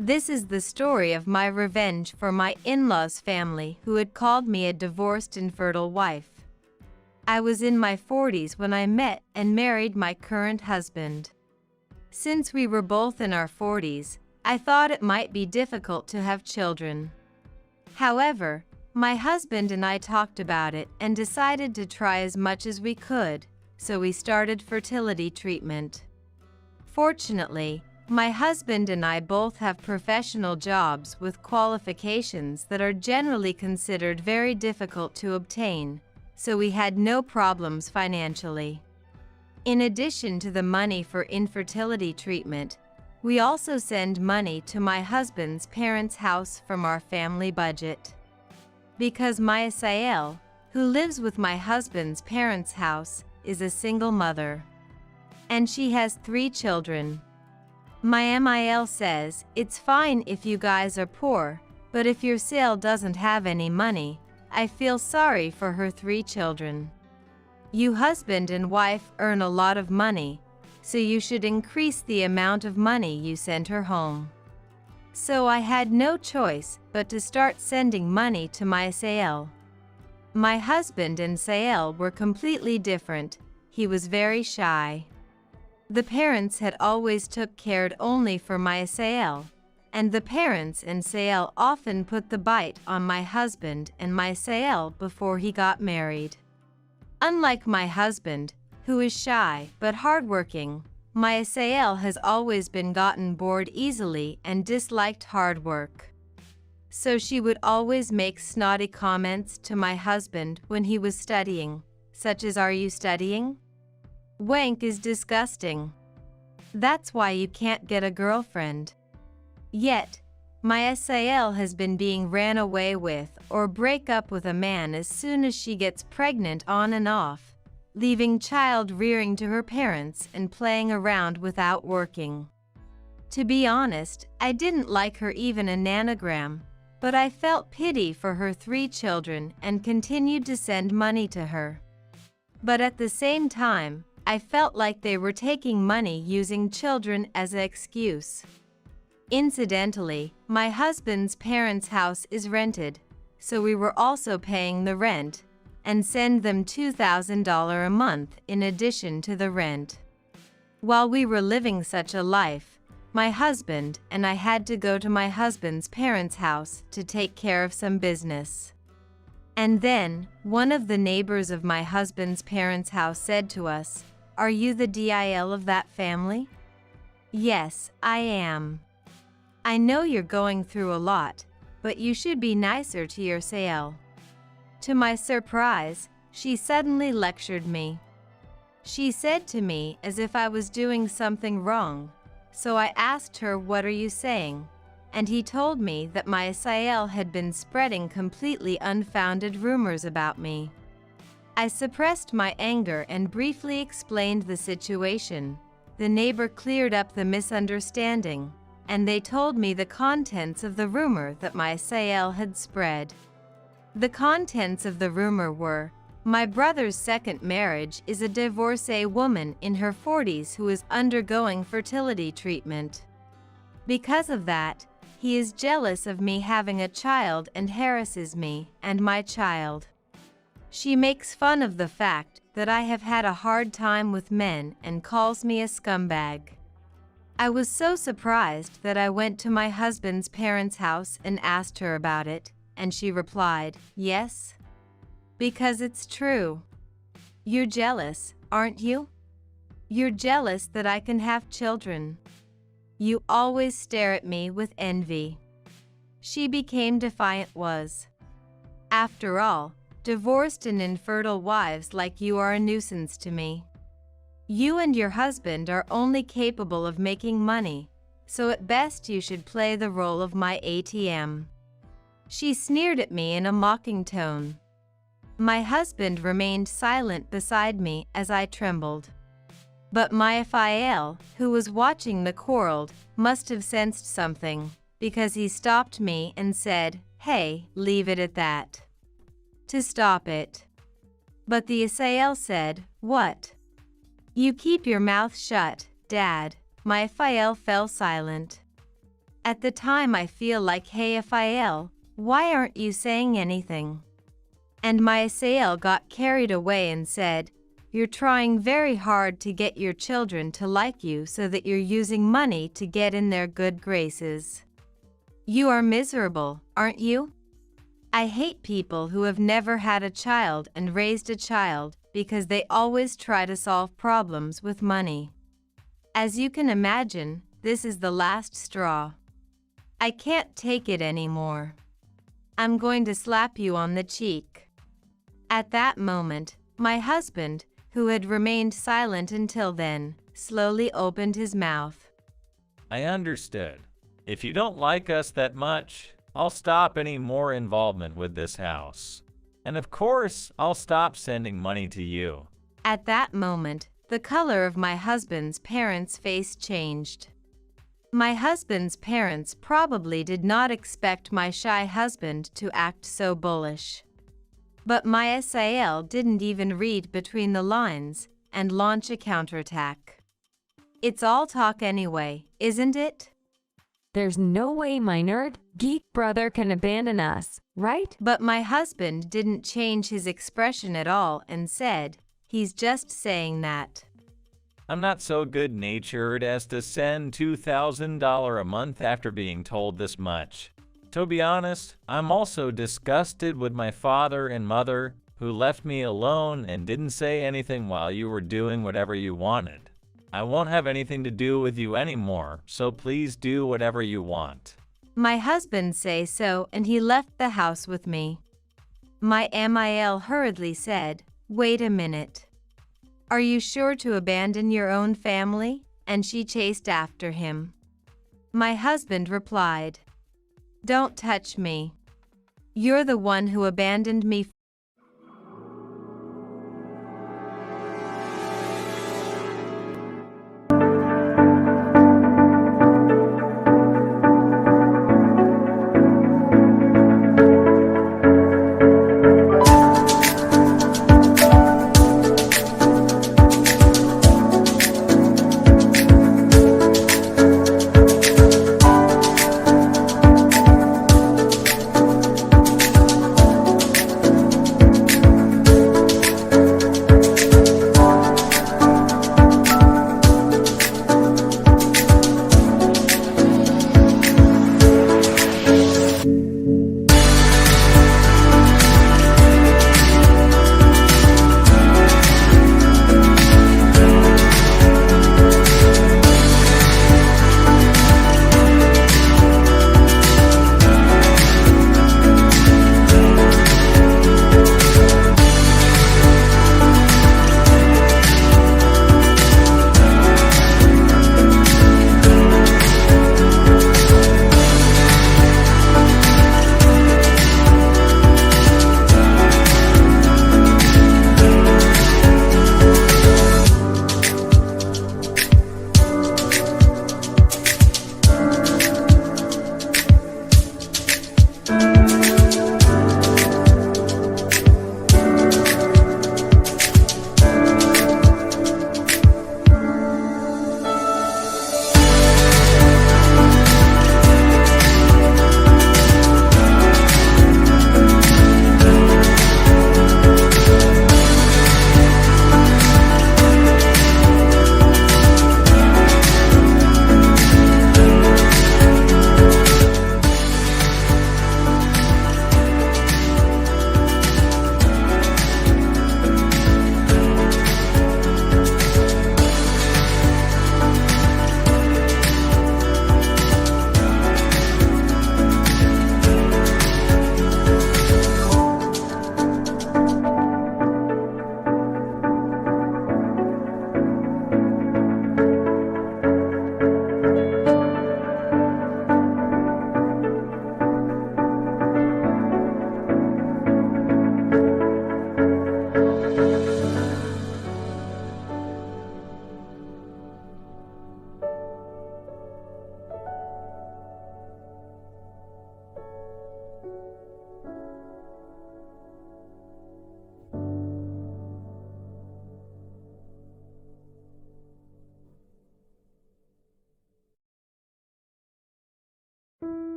This is the story of my revenge for my in-laws family who had called me a divorced infertile wife. I was in my 40s when I met and married my current husband. Since we were both in our 40s, I thought it might be difficult to have children. However, my husband and I talked about it and decided to try as much as we could, so we started fertility treatment. Fortunately, my husband and I both have professional jobs with qualifications that are generally considered very difficult to obtain, so we had no problems financially. In addition to the money for infertility treatment, we also send money to my husband's parents' house from our family budget. Because my SIL, who lives with my husband's parents' house, is a single mother. And she has 3 children. My MIL says, "It's fine if you guys are poor, but if your SIL doesn't have any money, I feel sorry for her 3 children. You husband and wife earn a lot of money, so you should increase the amount of money you send her home." So I had no choice but to start sending money to my SIL. My husband and SIL were completely different. He was very shy. The parents had always took cared only for my SIL, and the parents and SIL often put the bite on my husband and my SIL before he got married. Unlike my husband, who is shy but hardworking, my SIL has always been gotten bored easily and disliked hard work. So she would always make snotty comments to my husband when he was studying, such as, "Are you studying? Wank is disgusting. That's why you can't get a girlfriend." Yet, my SIL has been being ran away with or break up with a man as soon as she gets pregnant on and off, leaving child rearing to her parents and playing around without working. To be honest, I didn't like her even a nanogram, but I felt pity for her 3 children and continued to send money to her. But at the same time, I felt like they were taking money using children as an excuse. Incidentally, my husband's parents' house is rented, so we were also paying the rent, and send them $2,000 a month in addition to the rent. While we were living such a life, my husband and I had to go to my husband's parents' house to take care of some business. And then, one of the neighbors of my husband's parents' house said to us, "Are you the DIL of that family?" "Yes, I am. I know you're going through a lot, but you should be nicer to your SIL." To my surprise, she suddenly lectured me. She said to me as if I was doing something wrong, so I asked her, "What are you saying?" And he told me that my SIL had been spreading completely unfounded rumors about me. I suppressed my anger and briefly explained the situation. The neighbor cleared up the misunderstanding, and they told me the contents of the rumor that my SIL had spread. The contents of the rumor were, my brother's second marriage is a divorcee woman in her 40s who is undergoing fertility treatment. Because of that, he is jealous of me having a child and harasses me and my child. She makes fun of the fact that I have had a hard time with men and calls me a scumbag. I was so surprised that I went to my husband's parents' house and asked her about it, and she replied, "Yes. Because it's true. You're jealous, aren't you? You're jealous that I can have children. You always stare at me with envy." She became defiant. After all, divorced and infertile wives like you are a nuisance to me. You and your husband are only capable of making money, so at best you should play the role of my ATM. She sneered at me in a mocking tone. My husband remained silent beside me as I trembled. But my FIL, who was watching the quarrel, must have sensed something, because he stopped me and said, "Hey, leave it at that." To stop it. But the SIL said, "What? You keep your mouth shut, Dad." My FIL fell silent. At the time I feel like, hey SIL, why aren't you saying anything? And my SIL got carried away and said, you're trying very hard to get your children to like you so that you're using money to get in their good graces. You are miserable, aren't you? I hate people who have never had a child and raised a child because they always try to solve problems with money. As you can imagine, this is the last straw. I can't take it anymore. I'm going to slap you on the cheek. At that moment, my husband, who had remained silent until then, slowly opened his mouth. I understood. If you don't like us that much, I'll stop any more involvement with this house. And of course, I'll stop sending money to you. At that moment, the color of my husband's parents' face changed. My husband's parents probably did not expect my shy husband to act so bullish. But my SIL didn't even read between the lines and launch a counterattack. It's all talk anyway, isn't it? There's no way my nerd, geek brother can abandon us, right? But my husband didn't change his expression at all and said, he's just saying that. I'm not so good-natured as to send $2,000 a month after being told this much. To be honest, I'm also disgusted with my father and mother, who left me alone and didn't say anything while you were doing whatever you wanted. I won't have anything to do with you anymore, so please do whatever you want. My husband say so and he left the house with me. My MIL hurriedly said, wait a minute. Are you sure to abandon your own family? And she chased after him. My husband replied, don't touch me. You're the one who abandoned me.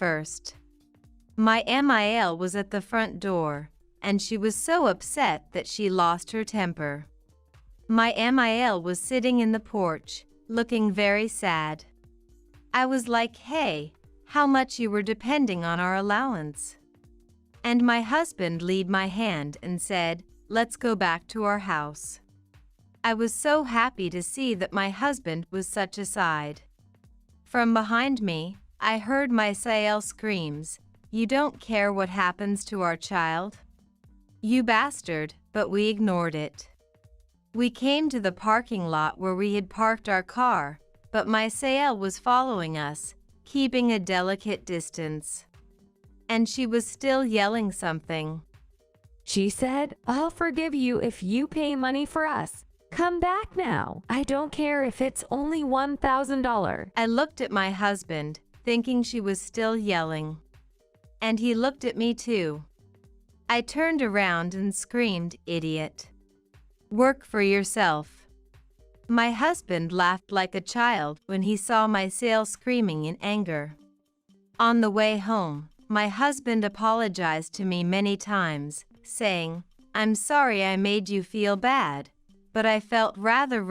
first. My MIL was at the front door, and she was so upset that she lost her temper. My MIL was sitting in the porch, looking very sad. I was like, "Hey, how much you were depending on our allowance?" And my husband lead my hand and said, "Let's go back to our house." I was so happy to see that my husband was such a side. From behind me, I heard my SIL screams, "You don't care what happens to our child? You bastard," but we ignored it. We came to the parking lot where we had parked our car, but my SIL was following us, keeping a delicate distance. And she was still yelling something. She said, "I'll forgive you if you pay money for us. Come back now. I don't care if it's only $1,000. I looked at my husband, thinking she was still yelling. And he looked at me too. I turned around and screamed, "Idiot. Work for yourself." My husband laughed like a child when he saw my SIL screaming in anger. On the way home, my husband apologized to me many times, saying, "I'm sorry I made you feel bad, but I felt rather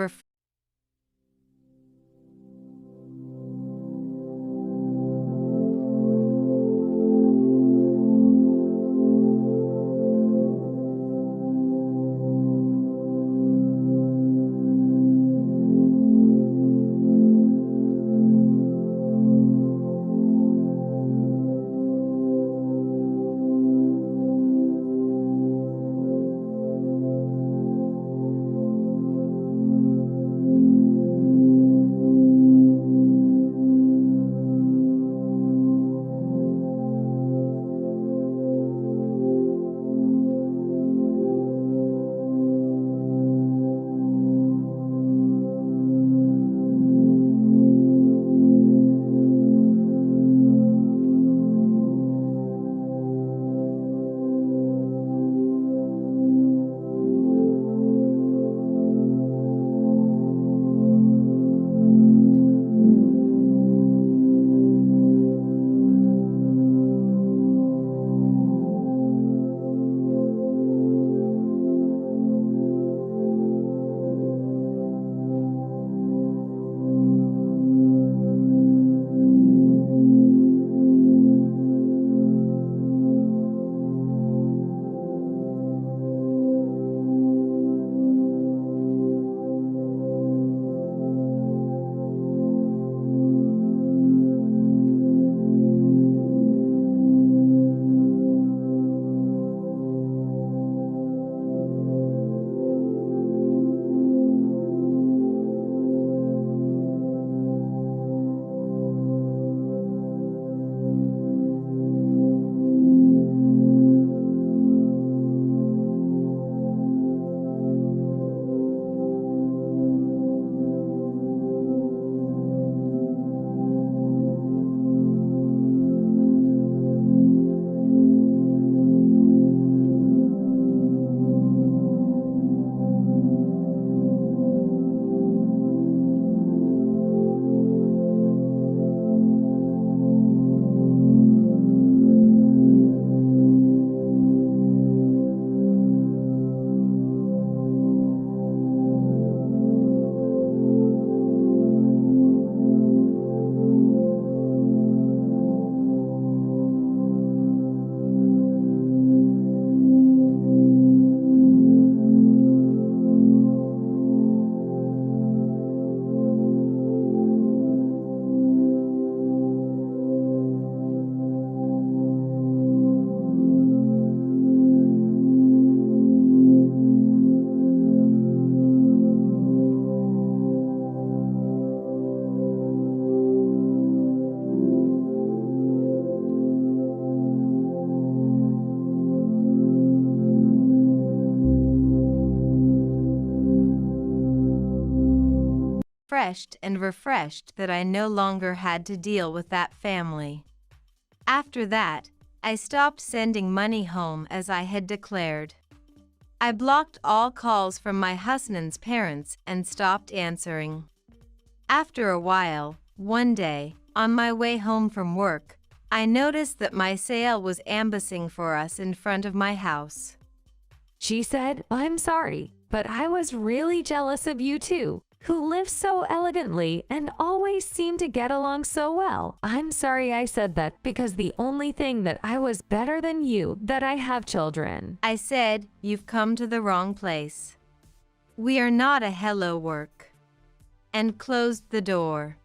refreshed that I no longer had to deal with that family. After that, I stopped sending money home as I had declared. I blocked all calls from my husband's parents and stopped answering. After a while, one day, on my way home from work, I noticed that my SIL was ambushing for us in front of my house. She said, I'm sorry, but I was really jealous of you two, who live so elegantly and always seem to get along so well. I'm sorry I said that because the only thing that I was better than you, that I have children. I said, you've come to the wrong place. We are not a hello work. And closed the door.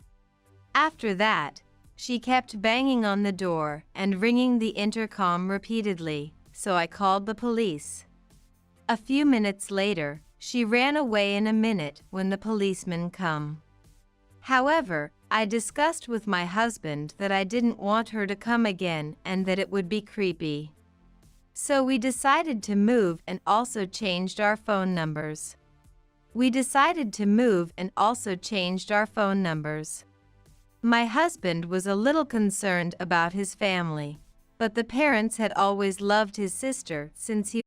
After that, she kept banging on the door and ringing the intercom repeatedly, so I called the police. A few minutes later, she ran away in a minute when the policemen come. However, I discussed with my husband that I didn't want her to come again and that it would be creepy. So we decided to move and also changed our phone numbers. My husband was a little concerned about his family, but the parents had always loved his sister since he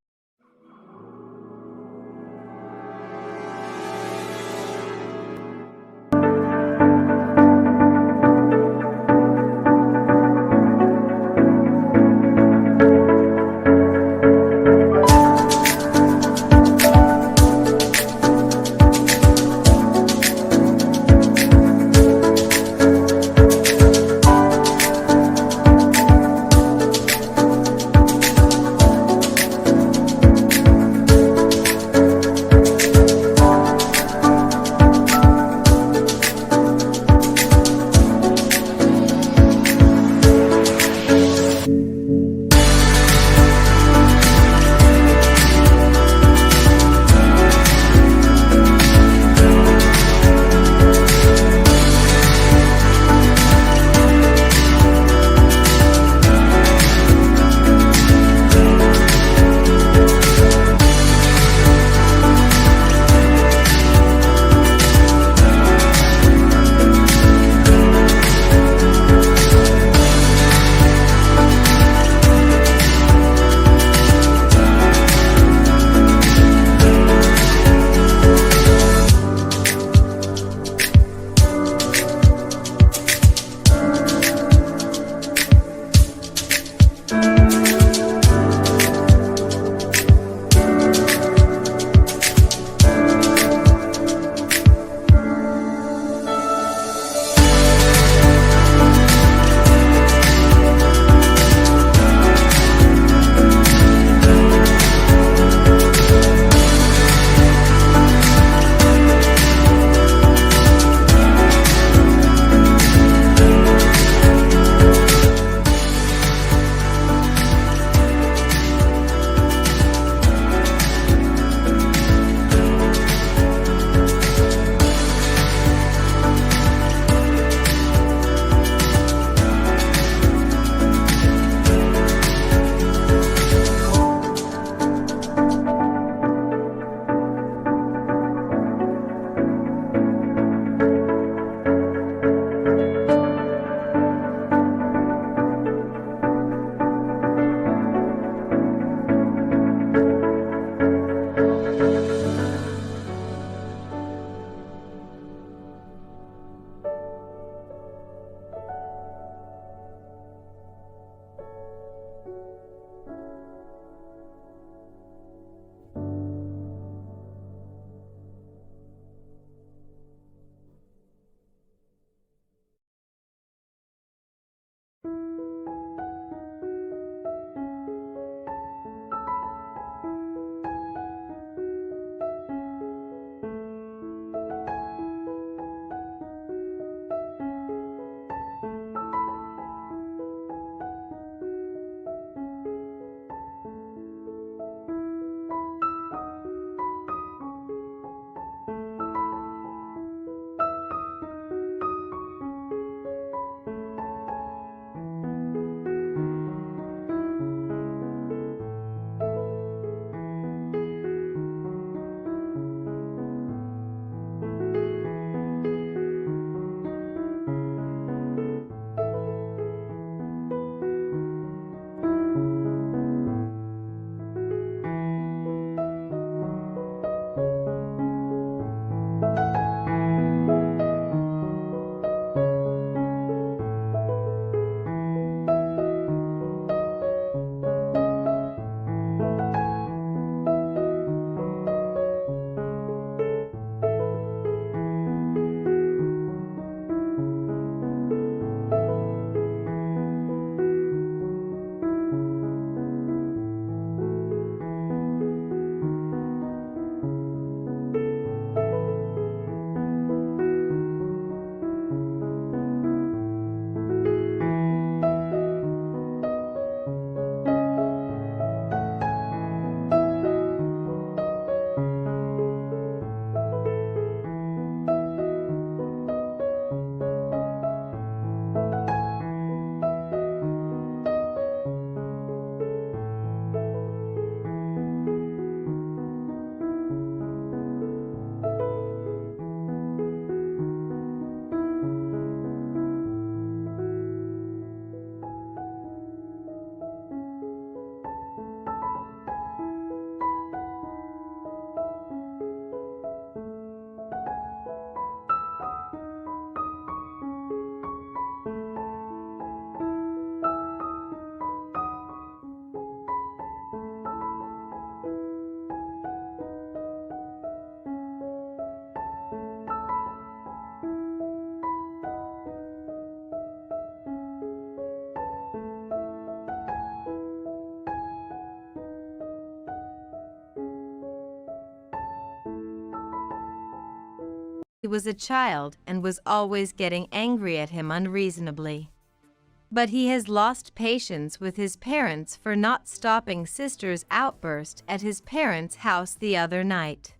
was a child and was always getting angry at him unreasonably. But he has lost patience with his parents for not stopping sister's outburst at his parents' house the other night.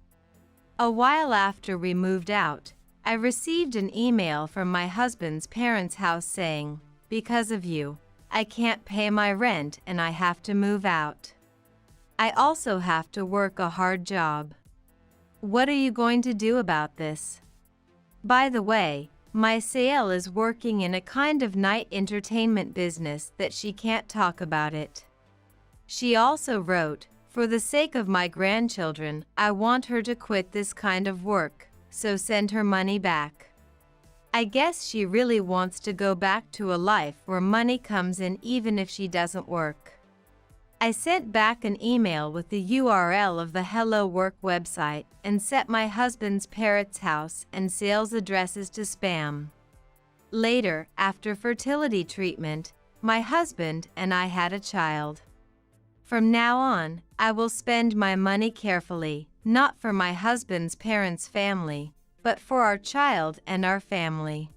A while after we moved out, I received an email from my husband's parents' house saying, "Because of you, I can't pay my rent and I have to move out. I also have to work a hard job. What are you going to do about this?" By the way, my SIL is working in a kind of night entertainment business that she can't talk about it. She also wrote, "For the sake of my grandchildren, I want her to quit this kind of work, so send her money back." I guess she really wants to go back to a life where money comes in even if she doesn't work. I sent back an email with the URL of the Hello Work website and set my husband's parents' house and sales addresses to spam. Later, after fertility treatment, my husband and I had a child. From now on, I will spend my money carefully, not for my husband's parents' family, but for our child and our family.